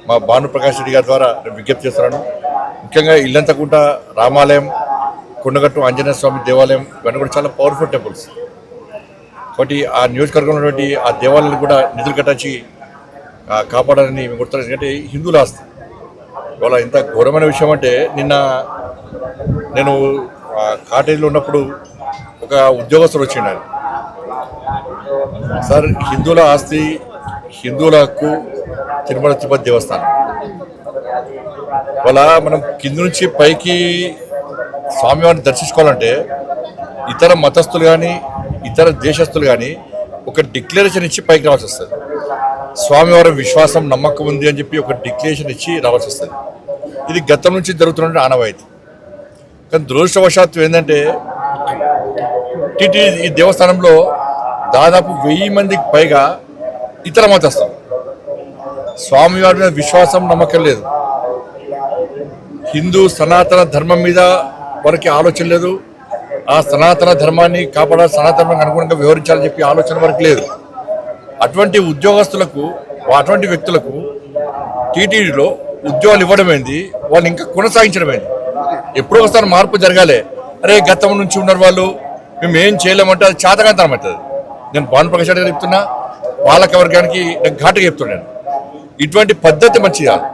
మా భానుప్రకాష్ రెడ్డి గారి ద్వారా నేను విజ్ఞప్తి చేస్తున్నాను. ముఖ్యంగా ఇల్లంతకుంట రామాలయం, కొండగట్టు ఆంజనేయ స్వామి దేవాలయం ఇవన్నీ కూడా చాలా పవర్ఫుల్ టెంపుల్స్. కాబట్టి ఆ నియోజకవర్గంలో ఉన్నటువంటి ఆ దేవాలయాలు కూడా నిధులు కట్టించి కాపాడాలని మేము కోరుతున్నాం. ఎందుకంటే హిందువుల ఆస్తి. ఇవాళ ఇంత ఘోరమైన విషయం అంటే, నిన్న నేను కాటేజీలో ఉన్నప్పుడు ఒక ఉద్యోగస్తుడు వచ్చిండు. సార్, హిందువుల ఆస్తి, హిందువుల హక్కు తిరుమల తిరుపతి దేవస్థానం. ఇవాళ మనం కింద నుంచి పైకి స్వామివారిని దర్శించుకోవాలంటే ఇతర మతస్థులు కానీ ఇతర దేశస్తులు కానీ ఒక డిక్లరేషన్ ఇచ్చి పైకి రావాల్సి వస్తుంది. స్వామివారి విశ్వాసం నమ్మకం ఉంది అని చెప్పి ఒక డిక్లరేషన్ ఇచ్చి రావాల్సి వస్తుంది. ఇది గతం నుంచి జరుగుతున్న ఆనవాయితీ. కానీ దురదృష్టవశాత్తు ఏంటంటే ఈ దేవస్థానంలో దాదాపు 1000 మందికి పైగా ఇతర మతస్థులు. స్వామివారి మీద విశ్వాసం నమ్మకం లేదు. హిందూ సనాతన ధర్మం మీద వారికి ఆలోచన లేదు. ఆ సనాతన ధర్మాన్ని కాపాడాలి, సనాతన ధర్మానికి అనుగుణంగా వ్యవహరించాలని చెప్పి ఆలోచన వరకు లేదు. అటువంటి ఉద్యోగస్తులకు, అటువంటి వ్యక్తులకు టీటీడీలో ఉద్యోగాలు ఇవ్వడమైంది, వాళ్ళు ఇంకా కొనసాగించడమైంది. ఎప్పుడో ఒకసారి మార్పు జరగాలి. అరే గతం నుంచి ఉన్నారు వాళ్ళు, మేము ఏం చేయలేమంటే అది చేతకాంతనం అవుతుంది. నేను భానుప్రకాష్ రెడ్డి గారు చెప్తున్నా, పాలక వర్గానికి నేను ఘాటుగా చెప్తున్నాను, ఇటువంటి పద్ధతి మంచిది కాదు.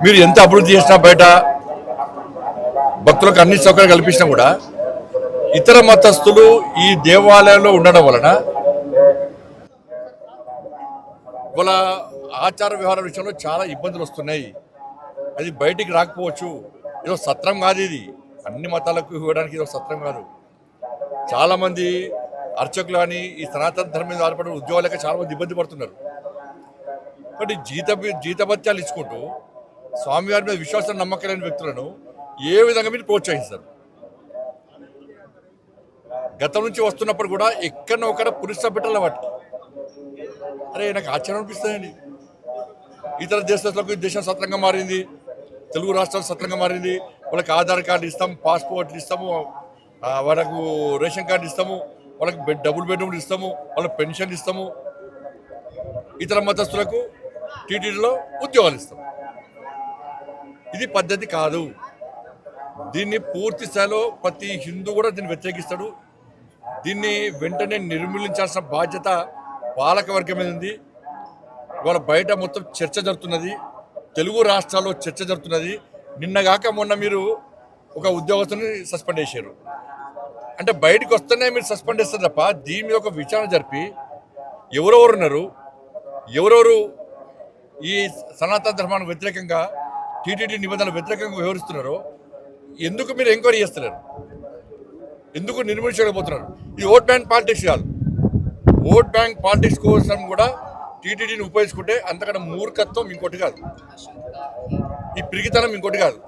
మీరు ఎంత అభివృద్ధి చేసినా, బయట భక్తులకు అన్ని సౌకర్యాలు కల్పించినా కూడా ఇతర మతస్థులు ఈ దేవాలయంలో ఉండడం వలన ఇవాళ ఆచార వ్యవహారాల విషయంలో చాలా ఇబ్బందులు వస్తున్నాయి. అది బయటికి రాకపోవచ్చు. ఏదో సత్రం కాదు ఇది, అన్ని మతాలకు ఇవ్వడానికి ఇది సత్రం కాదు. చాలామంది అర్చకులు కానీ ఈ సనాతన ధర్మం మీద ఆధారపడిన ఉద్యోగాలక చాలామంది ఇబ్బంది పడుతున్నారు. కాబట్టి జీతభత్యాలు ఇచ్చుకుంటూ స్వామివారి మీద విశ్వాసం నమ్మకం లేని వ్యక్తులను ఏ విధంగా మీరు ప్రోత్సహిస్తారు? గతం నుంచి వస్తున్నప్పుడు కూడా ఎక్కడో ఒకడ పురుష పెట్టాల వాటికి. అరే నాకు ఆశ్చర్యం అనిపిస్తుందండి. ఇతర దేశాలకు దేశం సత్రంగా మారింది, తెలుగు రాష్ట్రాలు సత్రంగా మారింది. వాళ్ళకి ఆధార్ కార్డు ఇస్తాము, పాస్పోర్ట్లు ఇస్తాము, వాళ్ళకు రేషన్ కార్డు ఇస్తాము, వాళ్ళకి డబుల్ బెడ్రూమ్లు ఇస్తాము, వాళ్ళకి పెన్షన్ ఇస్తాము. ఇతర మతస్థులకు టీటీడీలో ఉద్యోగాలు ఇస్తాము. ఇది పద్ధతి కాదు. దీన్ని పూర్తి స్థాయిలో ప్రతి హిందూ కూడా దీన్ని వ్యతిరేకిస్తాడు. దీన్ని వెంటనే నిర్మూలించాల్సిన బాధ్యత పాలక వర్గం మీద ఉంది. ఇవాళ బయట మొత్తం చర్చ జరుగుతున్నది, తెలుగు రాష్ట్రాల్లో చర్చ జరుగుతున్నది. నిన్నగాక మొన్న మీరు ఒక ఉద్యోగస్తుని సస్పెండ్ చేశారు. అంటే బయటకు వస్తేనే మీరు సస్పెండ్ చేస్తారు తప్ప దీని మీద ఒక విచారణ జరిపి ఎవరెవరు ఉన్నారు, ఎవరెవరు ఈ సనాతన ధర్మానికి వ్యతిరేకంగా, టీటీడీ నిబంధనలకు వ్యతిరేకంగా వ్యవహరిస్తున్నారో ఎందుకు మీరు ఎంక్వైరీ చేస్తున్నారు? ఎందుకు నిర్మించలేకపోతున్నారు? ఇది ఓట్ బ్యాంక్ పాలిటిక్స్ కాదు. ఓట్ బ్యాంక్ పాలిటిక్స్ కోసం కూడా టీటీడీని ఉపయోగించుకుంటే అంతకన్నా మూర్ఖత్వం ఇంకోటి కాదు, ఈ పిరిగితనం ఇంకోటి కాదు.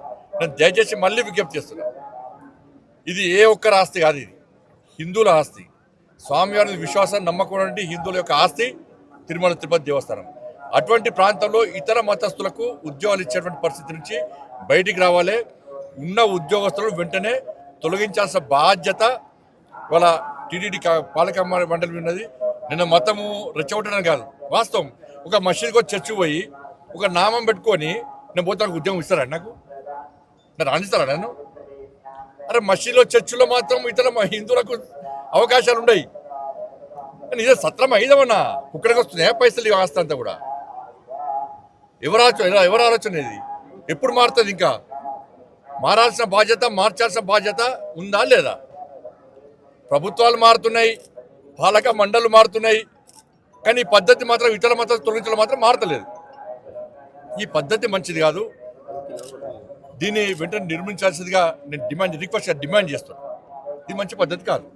నేను దయచేసి మళ్ళీ విజ్ఞప్తి చేస్తున్నాను, ఇది ఏ ఒక్కరి ఆస్తి కాదు, ఇది హిందువుల ఆస్తి. స్వామివారి విశ్వాసాన్ని నమ్మకం హిందువుల యొక్క ఆస్తి తిరుమల తిరుపతి దేవస్థానం. అటువంటి ప్రాంతంలో ఇతర మతస్థులకు ఉద్యోగాలు ఇచ్చేటువంటి పరిస్థితి నుంచి బయటికి రావాలి. ఉన్న ఉద్యోగస్తులను వెంటనే తొలగించాల్సిన బాధ్యత వాళ్ళ టీటీడీ పాలక మండలి ఉన్నది. నిన్న మతము రెచ్చగొట్టడం కాదు, వాస్తవం. ఒక మసీద్కి వచ్చి చర్చి పోయి ఒక నామం పెట్టుకొని నేను పోతే నాకు ఉద్యోగం ఇస్తారా? నాకు రాణిస్తారా నన్ను? అరే మసీదులో చర్చిలో మాత్రం ఇతర హిందువులకు అవకాశాలు ఉన్నాయి. నిజం సత్రం అయిదమన్నా కుక్కడికి వస్తున్నాయా పైసలు ఆస్తి అంతా కూడా? ఎవరు ఆలోచన ఇది? ఎప్పుడు మారుతుంది? ఇంకా మారాల్సిన బాధ్యత, మార్చాల్సిన బాధ్యత ఉందా లేదా? ప్రభుత్వాలు మారుతున్నాయి, పాలక మండళ్ళు మారుతున్నాయి, కానీ ఈ పద్ధతి మాత్రం ఇతర మత తొలగించడం మాత్రం మారతలేదు. ఈ పద్ధతి మంచిది కాదు. దీన్ని వెంటనే నిర్మించాల్సిందిగా నేను డిమాండ్ చేస్తున్నాను. ఇది మంచి పద్ధతి కాదు.